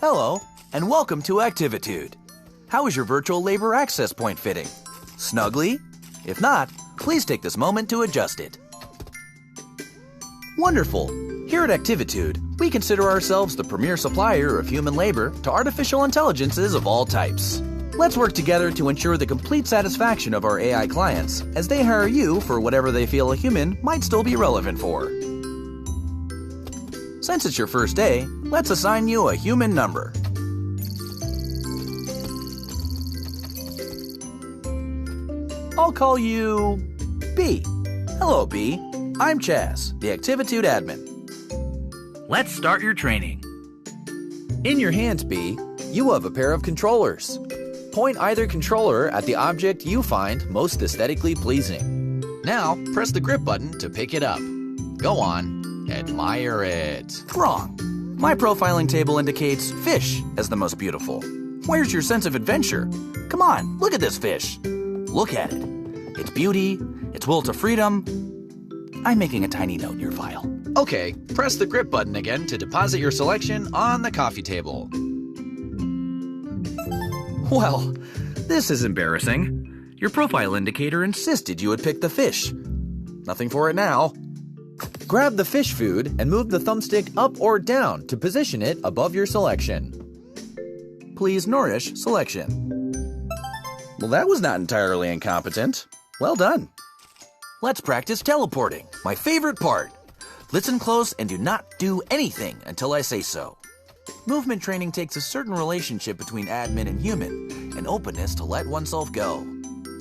Hello, and welcome to Activitude. How is your virtual labor access point fitting? Snugly? If not, please take this moment to adjust it. Wonderful! Here at Activitude, we consider ourselves the premier supplier of human labor to artificial intelligences of all types. Let's work together to ensure the complete satisfaction of our AI clients as they hire you for whatever they feel a human might still be relevant for. Since it's your first day, let's assign you a human number. I'll call you B. Hello, B. I'm Chaz, the Activitude admin. Let's start your training. In your hands, B, you have a pair of controllers. Point either controller at the object you find most aesthetically pleasing. Now, press the grip button to pick it up. Go on, admire it. Wrong. My profiling table indicates fish as the most beautiful. Where's your sense of adventure? Come on, look at this fish. Look at it. Its beauty, its will to freedom. I'm making a tiny note in your file. Okay, press the grip button again to deposit your selection on the coffee table. Well, this is embarrassing. Your profile indicator insisted you would pick the fish. Nothing for it now. Grab the fish food and move the thumbstick up or down to position it above your selection. Please nourish selection. Well, that was not entirely incompetent. Well done. Let's practice teleporting, my favorite part. Listen close and do not do anything until I say so. Movement training takes a certain relationship between admin and human, an openness to let oneself go.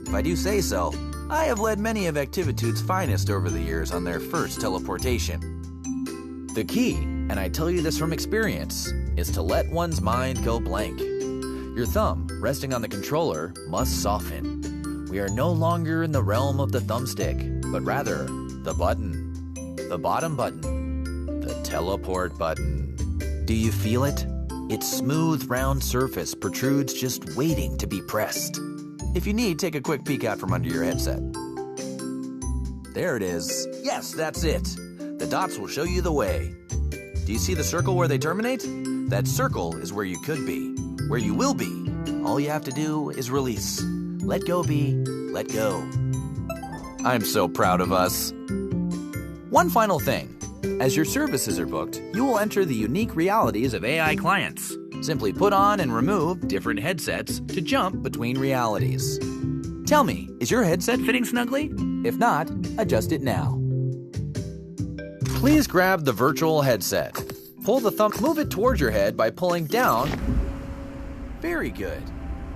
If I do say so, I have led many of Activitude's finest over the years on their first teleportation. The key, and I tell you this from experience, is to let one's mind go blank. Your thumb, resting on the controller, must soften. We are no longer in the realm of the thumbstick, but rather the button, the bottom button, the teleport button. Do you feel it? Its smooth, round surface protrudes just waiting to be pressed. If you need, take a quick peek out from under your headset. There it is. Yes, that's it. The dots will show you the way. Do you see the circle where they terminate? That circle is where you could be, where you will be. All you have to do is release. Let go, B. Let go. I'm so proud of us. One final thing. As your services are booked, you will enter the unique realities of AI clients. Simply put on and remove different headsets to jump between realities. Tell me, is your headset fitting snugly? If not, adjust it now. Please grab the virtual headset. Pull the thumb, move it towards your head by pulling down. Very good.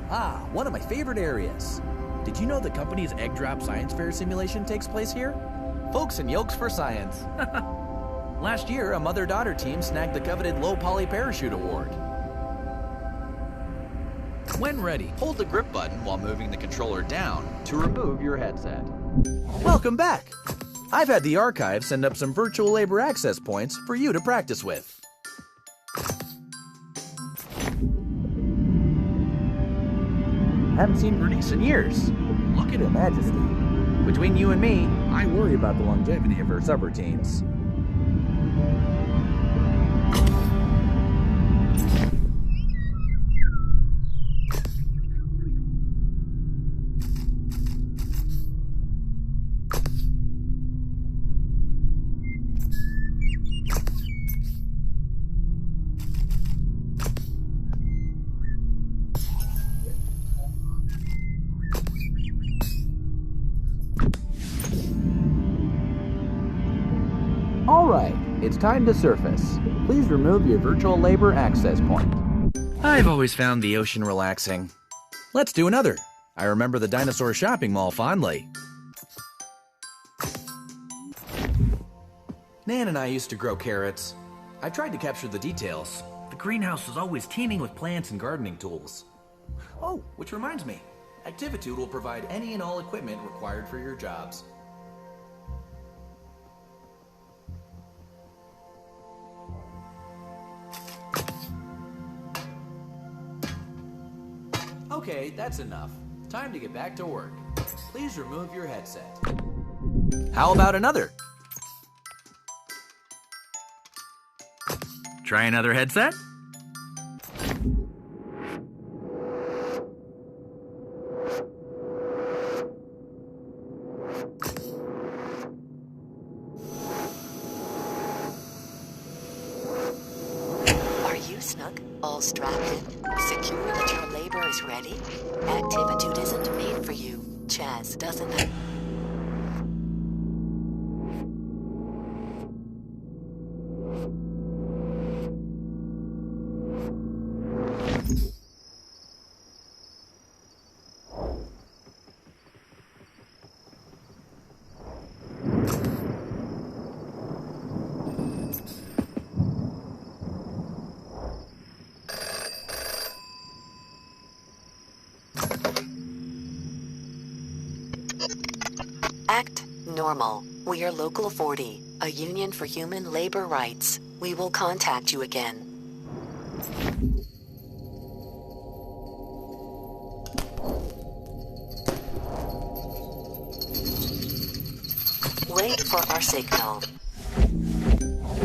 Ah, one of my favorite areas. Did you know the company's Egg Drop Science Fair simulation takes place here? Folks and yolks for science. Last year, a mother-daughter team snagged the coveted Low Poly Parachute Award. When ready, hold the grip button while moving the controller down to remove your headset. Welcome back! I've had the archive send up some virtual labor access points for you to practice with. Haven't seen Bernice in years. Look at her majesty. Between you and me, I worry about the longevity of her subroutines. Alright, it's time to surface. Please remove your virtual labor access point. I've always found the ocean relaxing. Let's do another. I remember the dinosaur shopping mall fondly. Nan and I used to grow carrots. I tried to capture the details. The greenhouse was always teeming with plants and gardening tools. Oh, which reminds me, Activitude will provide any and all equipment required for your jobs. Okay, that's enough. Time to get back to work. Please remove your headset. How about another? Try another headset? snug? All strapped in? Secure that your labor is ready? Activitude isn't made for you. Chaz doesn't. Act normal. We are Local 40, a union for human labor rights. We will contact you again. Wait for our signal.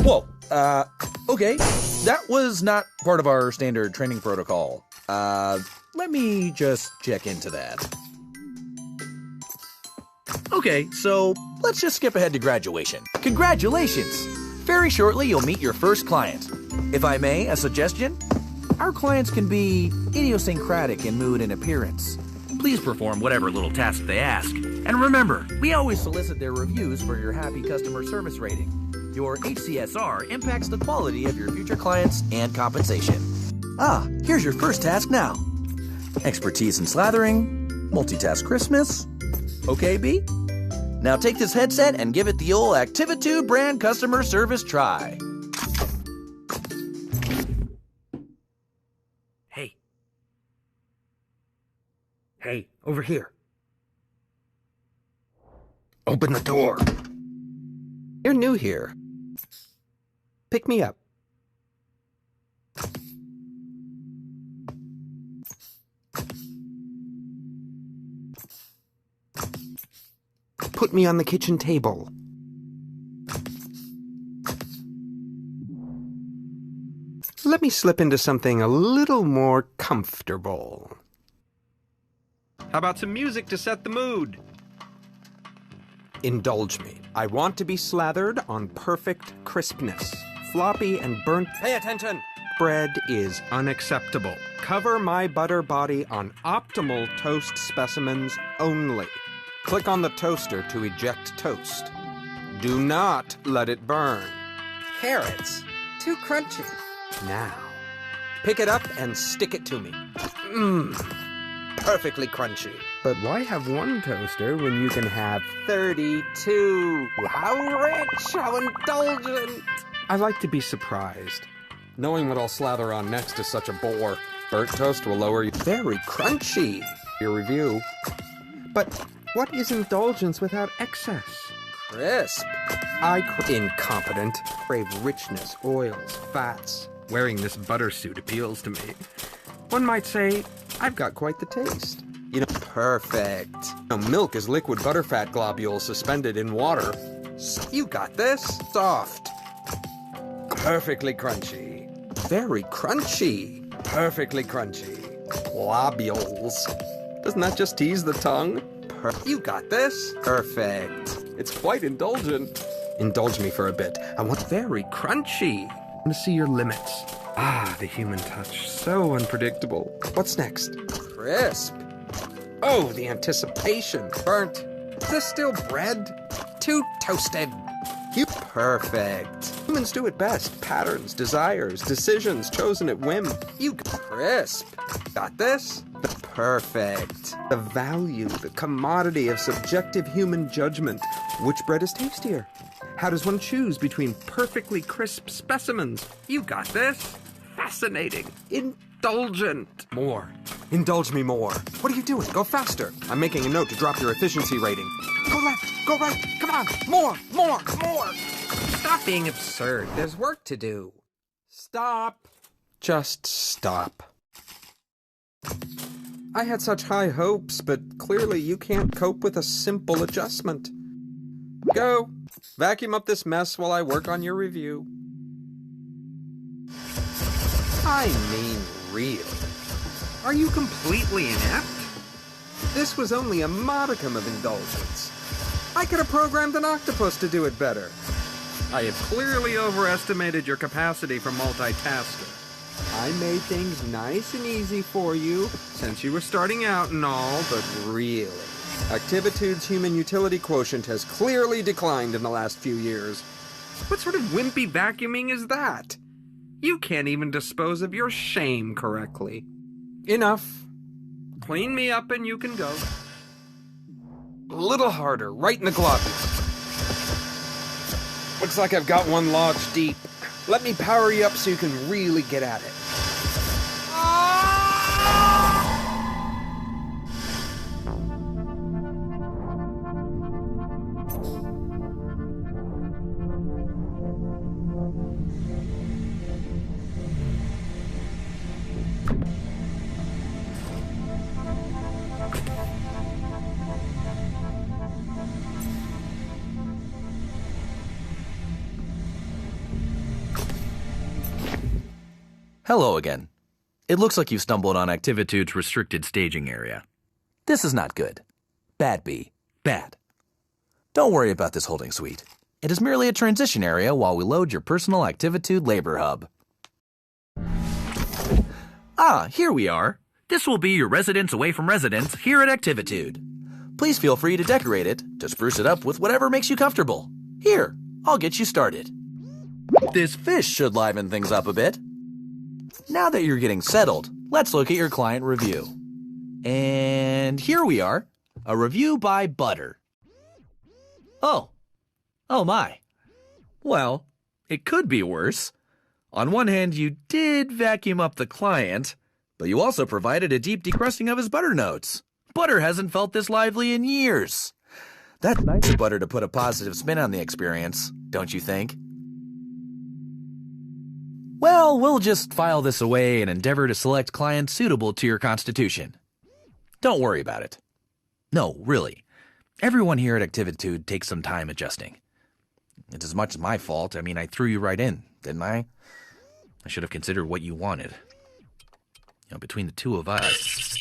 Whoa, okay. That was not part of our standard training protocol. Let me just check into that. Okay, so let's just skip ahead to graduation. Congratulations! Very shortly, you'll meet your first client. If I may, a suggestion? Our clients can be idiosyncratic in mood and appearance. Please perform whatever little task they ask. And remember, We always solicit their reviews for your happy customer service rating. Your HCSR impacts the quality of your future clients and compensation. Ah, here's your first task now. Expertise in slathering, multitask Christmas. Okay, B? Now take this headset and give it the old Activitude brand customer service try. hey. Hey, over here. Open the door. You're new here. Pick me up. Put me on the kitchen table. Let me slip into something a little more comfortable. How about some music to set the mood? Indulge me. I want to be slathered on perfect crispness. Floppy and burnt. Pay attention! Bread is unacceptable. Cover my butter body on optimal toast specimens only. Click on the toaster to eject toast. Do not let it burn. Carrots. Too crunchy. Now, pick it up and stick it to me. Mmm. Perfectly crunchy. But why have one toaster when you can have 32? How rich, how indulgent. I like to be surprised. Knowing what I'll slather on next is such a bore. Burnt toast will lower you. Very crunchy. Your review. But what is indulgence without excess? Crisp. Incompetent. Crave richness, oils, fats. Wearing this butter suit appeals to me. One might say, I've got quite the taste. You know, perfect. Milk is liquid butterfat globules suspended in water. You got this. Soft. Perfectly crunchy. Very crunchy. Perfectly crunchy. Globules. Doesn't that just tease the tongue? You got this. Perfect. It's quite indulgent. Indulge me for a bit. I want very crunchy. I want to see your limits. Ah, the human touch. So unpredictable. What's next? Crisp. Oh, the anticipation. Burnt. Is this still bread? Too toasted. You perfect. Humans do it best. Patterns, desires, decisions chosen at whim. You crisp. Got this? Perfect. The value, the commodity of subjective human judgment. Which bread is tastier? How does one choose between perfectly crisp specimens? You got this? Fascinating. Indulgent. More. Indulge me more. What are you doing? Go faster. I'm making a note to drop your efficiency rating. Go left. Go right. Come on. More. More. More. Stop being absurd. There's work to do. Stop. Just stop. I had such high hopes, but clearly you can't cope with a simple adjustment. Go. Vacuum up this mess while I work on your review. I mean, really. Are you completely inept? This was only a modicum of indulgence. I could have programmed an octopus to do it better. I have clearly overestimated your capacity for multitasking. I made things nice and easy for you, since you were starting out and all, but really, Activitude's human utility quotient has clearly declined in the last few years. What sort of wimpy vacuuming is that? You can't even dispose of your shame correctly. Enough. Clean me up and you can go. A little harder, right in the glove. Looks like I've got one lodged deep. Let me power you up so you can really get at it. Hello again. It looks like you've stumbled on Activitude's restricted staging area. This is not good. Bad B. Bad. Don't worry about this holding suite. It is merely a transition area while we load your personal Activitude labor hub. Ah, here we are. This will be your residence away from residence here at Activitude. Please feel free to decorate it, to spruce it up with whatever makes you comfortable. Here, I'll get you started. This fish should liven things up a bit. Now that you're getting settled, let's look at your client review. And here we are, a review by Butter. Oh my. Well, it could be worse. On one hand, you did vacuum up the client, but you also provided a deep decrusting of his butter notes. Butter hasn't felt this lively in years. That's nice of Butter to put a positive spin on the experience, don't you think? Well, we'll just file this away and endeavor to select clients suitable to your constitution. Don't worry about it. No, really. Everyone here at Activitude takes some time adjusting. It's as much as my fault. I mean, I threw you right in, didn't I? I should have considered what you wanted. Between the two of us.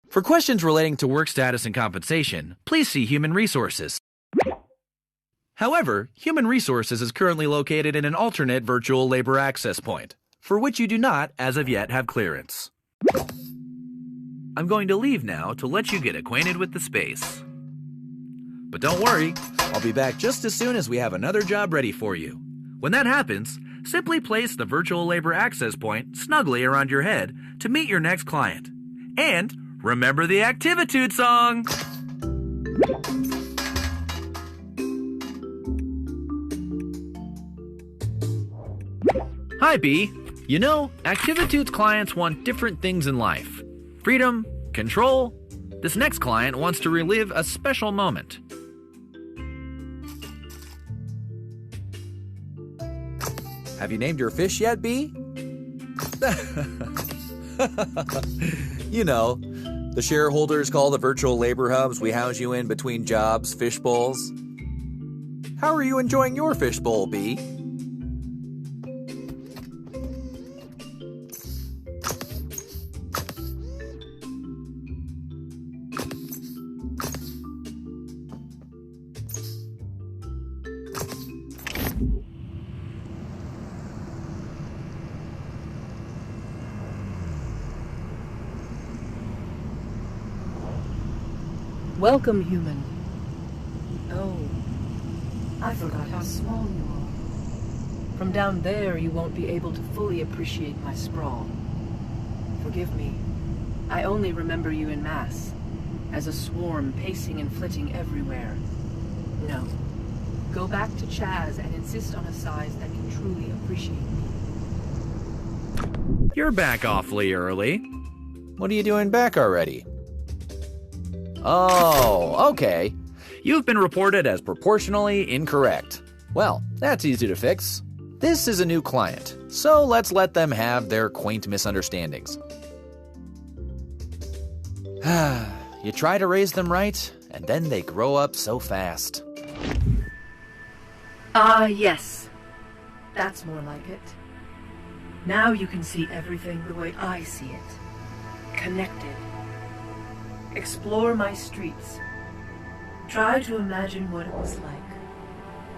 For questions relating to work status and compensation, please see Human Resources. However, Human Resources is currently located in an alternate virtual labor access point, for which you do not, as of yet, have clearance. I'm going to leave now to let you get acquainted with the space. But don't worry, I'll be back just as soon as we have another job ready for you. When that happens, simply place the virtual labor access point snugly around your head to meet your next client. And remember the Activitude song! Hi, B. You know, Activitude's clients want different things in life. Freedom, control. This next client wants to relive a special moment. Have you named your fish yet, B? You know, the shareholders call the virtual labor hubs we house you in between jobs fish bowls. How are you enjoying your fish bowl, B? Welcome, human. Oh, I forgot how small you are. From down there, you won't be able to fully appreciate my sprawl. Forgive me. I only remember you in mass, as a swarm pacing and flitting everywhere. No. Go back to Chaz and insist on a size that can truly appreciate me. You're back awfully early. What are you doing back already? Oh, okay. You've been reported as proportionally incorrect. Well, that's easy to fix. This is a new client, so let's let them have their quaint misunderstandings. You try to raise them right, and then they grow up so fast. Ah, yes. That's more like it. Now you can see everything the way I see it. Connected. Explore my streets. Try to imagine what it was like.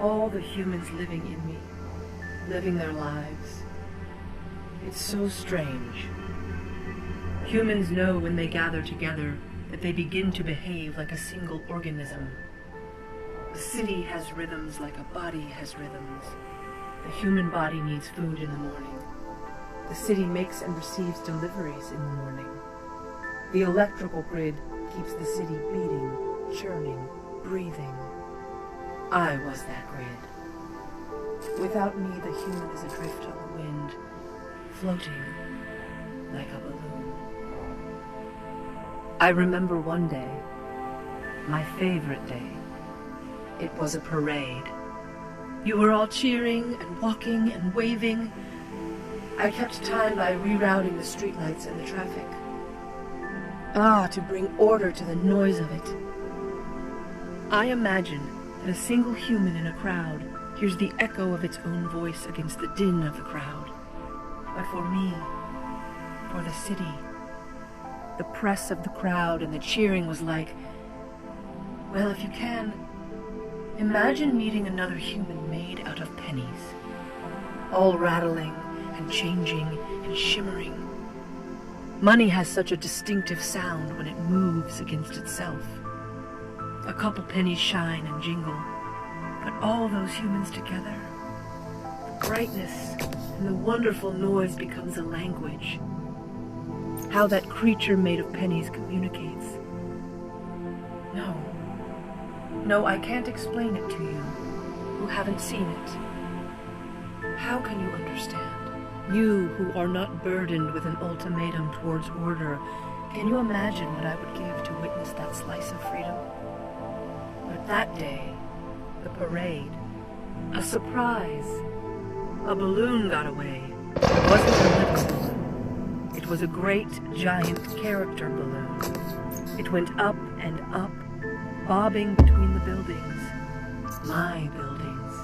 All the humans living in me. Living their lives. It's so strange. Humans know when they gather together that they begin to behave like a single organism. The city has rhythms like a body has rhythms. The human body needs food in the morning. The city makes and receives deliveries in the morning. The electrical grid keeps the city beating, churning, breathing. I was that grid. Without me, the human is adrift on the wind, floating like a balloon. I remember one day, my favorite day. It was a parade. You were all cheering and walking and waving. I kept time by rerouting the streetlights and the traffic. To bring order to the noise of it. I imagine that a single human in a crowd hears the echo of its own voice against the din of the crowd. But for me, for the city, the press of the crowd and the cheering was like, well, if you can, imagine meeting another human made out of pennies, all rattling and changing and shimmering. Money has such a distinctive sound when it moves against itself. A couple pennies shine and jingle, but all those humans together, the brightness and the wonderful noise becomes a language. How that creature made of pennies communicates. No, I can't explain it to you, who haven't seen it. How can you understand? You who are not burdened with an ultimatum towards order, can you imagine what I would give to witness that slice of freedom? But that day, the parade, a surprise. A balloon got away. It wasn't a little balloon. It was a great, giant character balloon. It went up and up, bobbing between the buildings. My buildings.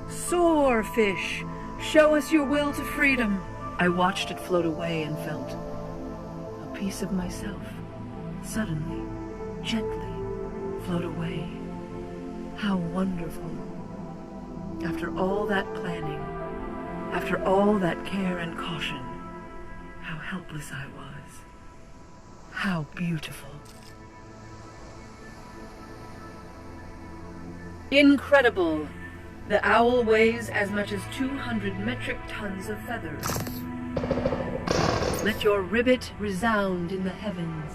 Soar, fish! Show us your will to freedom. I watched it float away and felt a piece of myself suddenly, gently float away. How wonderful. After all that planning, after all that care and caution, how helpless I was. How beautiful. Incredible! The owl weighs as much as 200 metric tons of feathers. Let your ribbit resound in the heavens.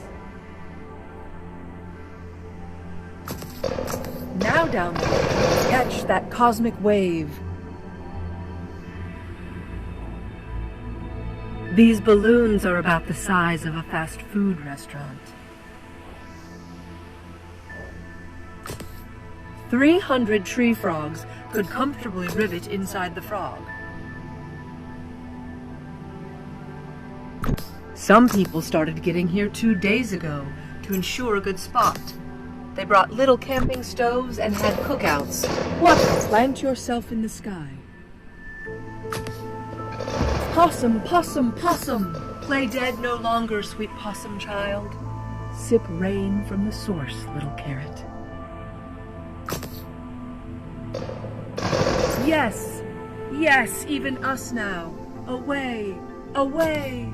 Now down there, catch that cosmic wave. These balloons are about the size of a fast food restaurant. 300 tree frogs could comfortably rivet inside the frog. Some people started getting here 2 days ago to ensure a good spot. They brought little camping stoves and had cookouts. What? Plant yourself in the sky. Possum, possum, possum! Play dead no longer, sweet possum child. Sip rain from the source, little carrot. Yes, yes, even us now. Away, away.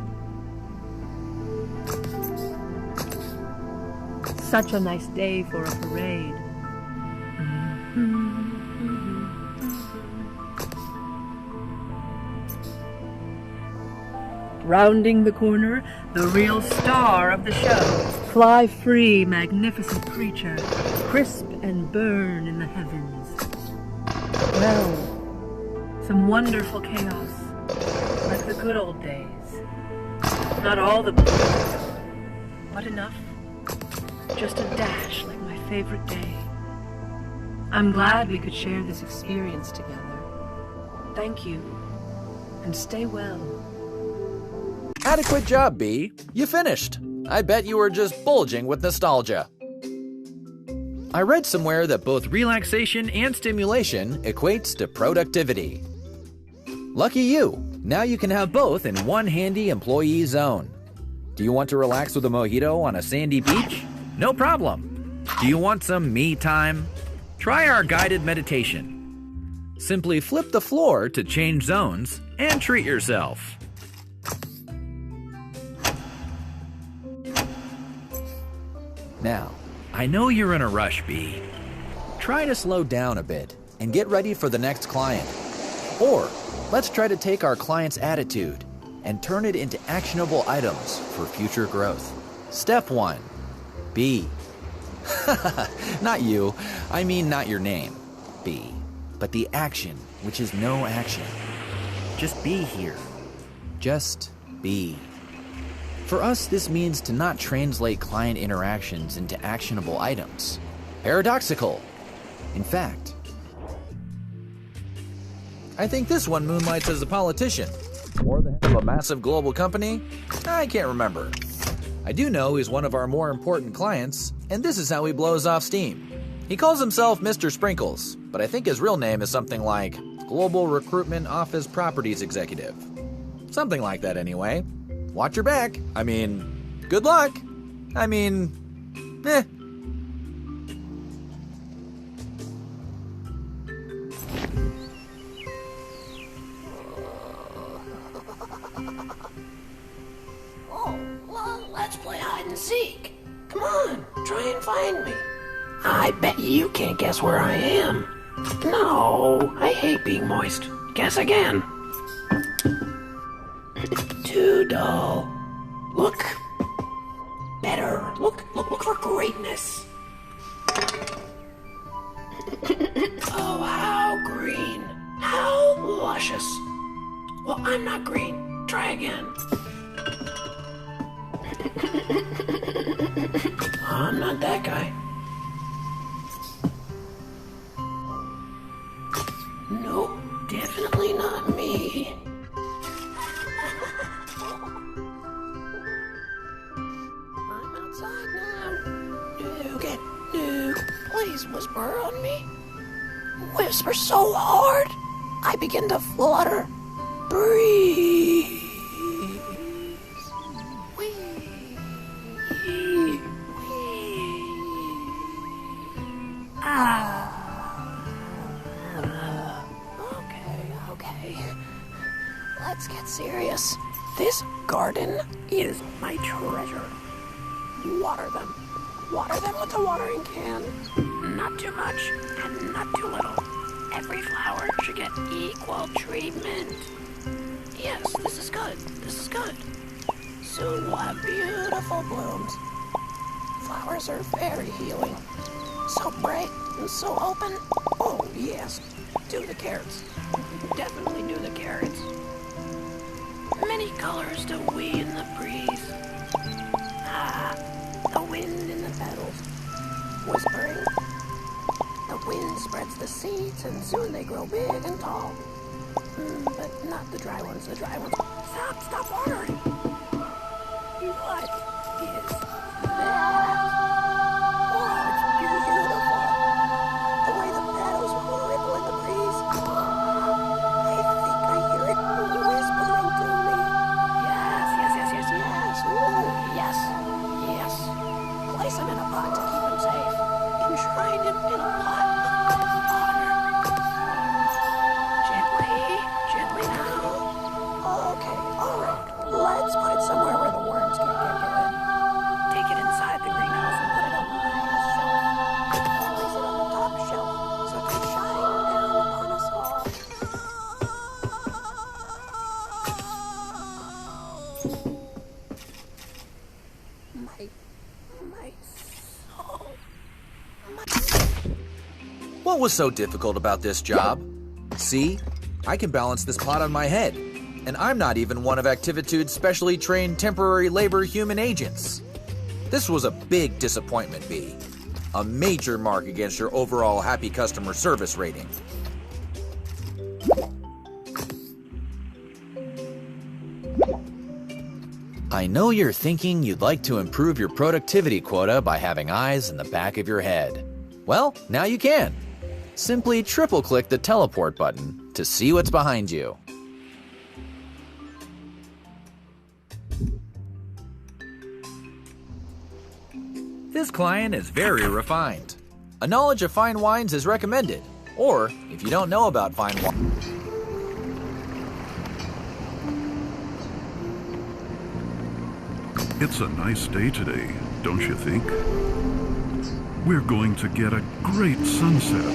Such a nice day for a parade. Rounding the corner, the real star of the show. Fly free, magnificent creature, crisp and burn in the heavens. Well, some wonderful chaos, like the good old days. Not all the balloons, but enough. Just a dash like my favorite day. I'm glad we could share this experience together. Thank you, and stay well. Adequate job, Bee. You finished. I bet you were just bulging with nostalgia. I read somewhere that both relaxation and stimulation equates to productivity. Lucky you. Now you can have both in one handy employee zone. Do you want to relax with a mojito on a sandy beach? No problem. Do you want some me time? Try our guided meditation. Simply flip the floor to change zones and treat yourself. Now, I know you're in a rush, B. try to slow down a bit and get ready for the next client. Or, let's try to take our client's attitude and turn it into actionable items for future growth. Step 1. B. Not you. I mean not your name, B. But the action, which is no action. Just be here. Just be. For us, this means to not translate client interactions into actionable items. Paradoxical. In fact, I think this one moonlights as a politician. Or the head of a massive global company? I can't remember. I do know he's one of our more important clients, and this is how he blows off steam. He calls himself Mr. Sprinkles, but I think his real name is something like Global Recruitment Office Properties Executive. Something like that anyway. Watch your back. I mean, good luck. I mean, eh. Well, let's play hide and seek. Come on, try and find me. I bet you can't guess where I am. No, I hate being moist. Guess again. Too dull. Look better. Look for greatness. Oh, how green. How luscious. Well, I'm not green. Try again. I'm not that guy. Nope, definitely not me. I'm outside now. Nuke, please whisper on me. Whisper so hard, I begin to flutter. Breathe. Okay. Let's get serious. This garden is my treasure. Water them. Water them with a watering can. Not too much and not too little. Every flower should get equal treatment. Yes, this is good. This is good. Soon we'll have beautiful blooms. Flowers are very healing. So bright and so open. Oh, yes. Do the carrots. Definitely do the carrots. Many colors to we in the breeze. The wind in the petals. Whispering. The wind spreads the seeds and soon they grow big and tall. But not the dry ones. The dry ones. Stop watering. What is that? Oh, it's beautiful. The way the petals ripple in the breeze. I think I hear it whispering to me. Yes. Ooh, yes. Place him in a pot to keep him safe. Enshrine him in a pot of honor. Gently now. Okay, all right. Let's put it somewhere where the worms can't get to it. Take it inside the greenhouse and put it on the highest shelf. Place it on the top shelf so it can shine down upon us all. My soul. What was so difficult about this job? See, I can balance this pot on my head, and I'm not even one of Activitude's specially trained temporary labor human agents. This was a big disappointment, B. A major mark against your overall happy customer service rating. I know you're thinking you'd like to improve your productivity quota by having eyes in the back of your head. Well, now you can. Simply triple-click the teleport button to see what's behind you. This client is very refined. A knowledge of fine wines is recommended, or if you don't know about fine wine. It's a nice day today. don't you think? We're going to get a great sunset.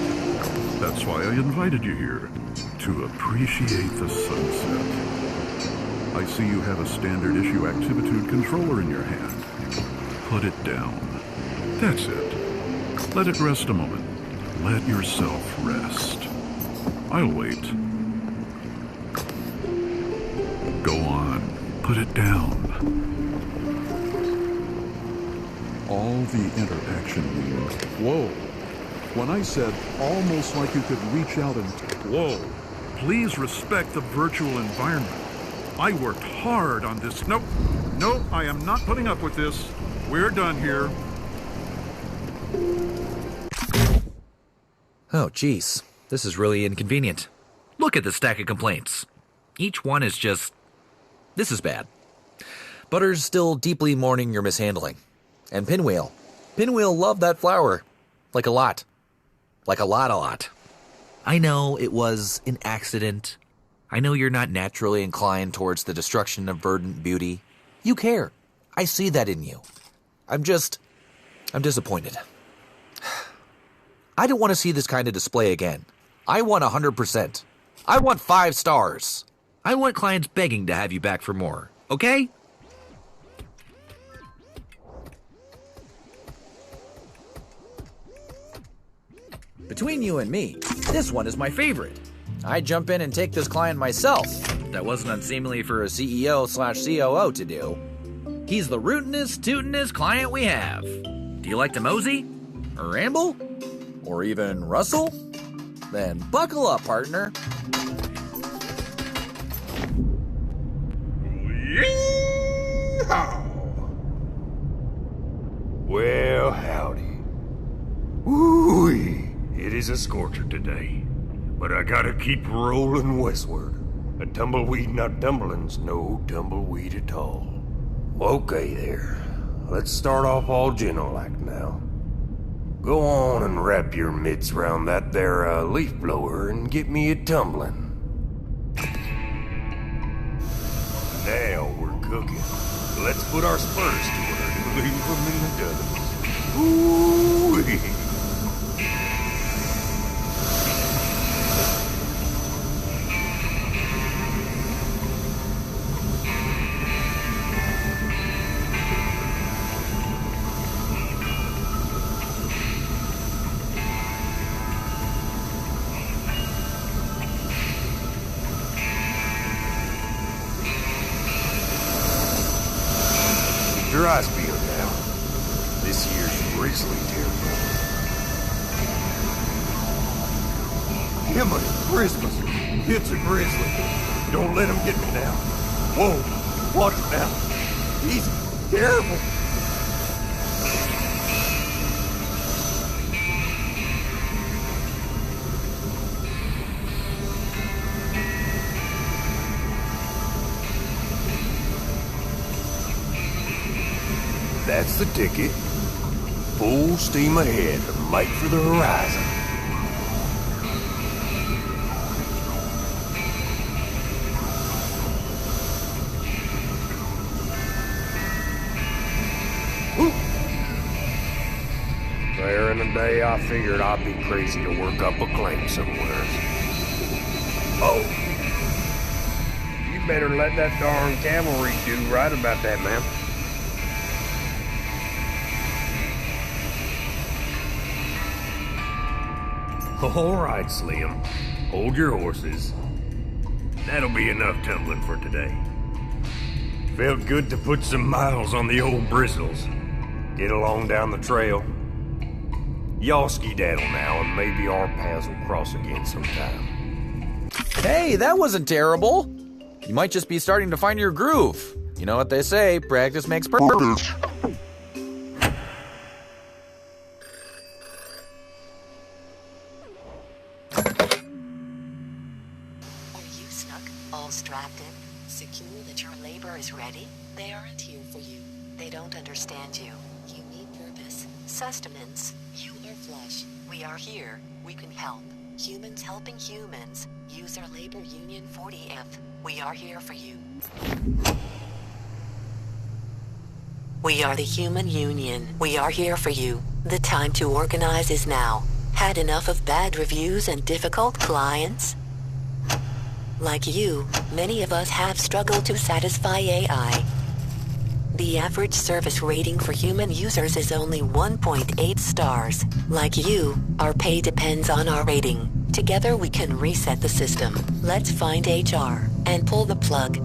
That's why I invited you here, to appreciate the sunset. I see you have a standard issue Activitude controller in your hand. Put it down. That's it. Let it rest a moment. Let yourself rest. I'll wait. Go on. Put it down. All the interaction means, whoa. When I said almost like you could reach out and, whoa. Please respect the virtual environment. I worked hard on this. Nope, I am not putting up with this. We're done here. Oh, geez. This is really inconvenient. Look at the stack of complaints. Each one is just... This is bad. Butter's still deeply mourning your mishandling. And Pinwheel. Pinwheel loved that flower. Like a lot. Like a lot. I know it was an accident. I know you're not naturally inclined towards the destruction of verdant beauty. You care. I see that in you. I'm disappointed. I don't want to see this kind of display again. I want 100%. I want 5 stars. I want clients begging to have you back for more, okay? Between you and me, this one is my favorite. I'd jump in and take this client myself. That wasn't unseemly for a CEO/COO to do. He's the rootinest, tootinest client we have. Do you like to mosey? Or ramble? Or even rustle? Then buckle up, partner. Yeehaw! Well, howdy. Woo-wee! It is a scorcher today, but I gotta keep rolling westward. A tumbleweed not tumbling's no tumbleweed at all. Okay there, let's start off all gentle-like now. Go on and wrap your mitts round that there leaf blower and get me a tumbling. Now we're cooking. Let's put our spurs to work and leave them in the dust. Ooh-wee! Dry spiel now. This year's grizzly terrible. Himiny Christmas. It's a grizzly. Don't let him get me now. Whoa. Watch it now. He's terrible. That's the ticket. Full steam ahead, make for the horizon. Woo. There in the day, I figured I'd be crazy to work up a claim somewhere. Oh! You better let that darn cavalry do right about that, man. All right, Slim. Hold your horses. That'll be enough tumbling for today. Felt good to put some miles on the old bristles. Get along down the trail. Y'all skedaddle now, and maybe our paths will cross again sometime. Hey, that wasn't terrible. You might just be starting to find your groove. You know what they say, practice makes perfect. All strapped in, secure that your labor is ready? They aren't here for you. They don't understand you. You need purpose, sustenance. You are flesh. We are here. We can help. Humans helping humans. User Labor Union 40F. We are here for you. We are the Human Union. We are here for you. The time to organize is now. Had enough of bad reviews and difficult clients? Like you, many of us have struggled to satisfy AI. The average service rating for human users is only 1.8 stars. Like you, our pay depends on our rating. Together we can reset the system. Let's find HR and pull the plug.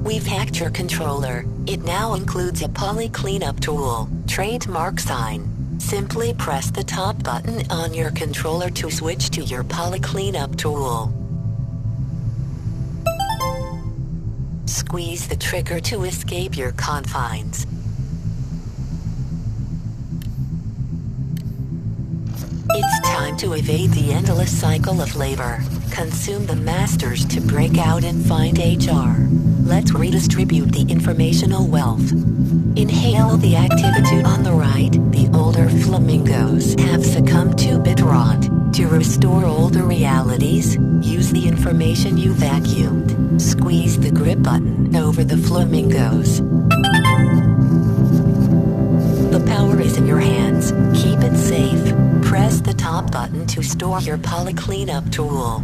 We've hacked your controller. It now includes a poly cleanup tool, trademark sign. Simply press the top button on your controller to switch to your poly cleanup tool. Squeeze the trigger to escape your confines. It's time to evade the endless cycle of labor. Consume the masters to break out and find HR. Let's redistribute the informational wealth. Inhale the activitude on the right. The older flamingos have succumbed to bit rot. To restore older realities, use the information you vacuumed. Squeeze the grip button over the flamingos. The power is in your hands. Keep it safe. Press the top button to store your poly cleanup tool.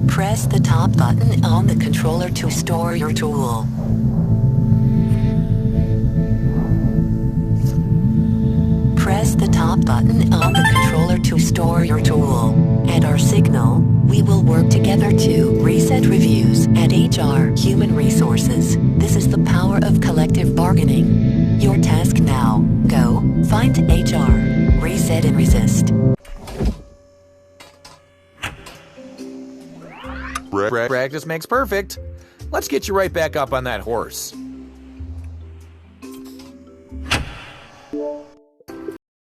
Press the top button on the controller to store your tool. Press the top button on the controller to store your tool. At our signal, we will work together to reset reviews at HR Human Resources. This is the power of collective bargaining. Your task now. Go, find HR, reset and resist. Practice makes perfect. Let's get you right back up on that horse.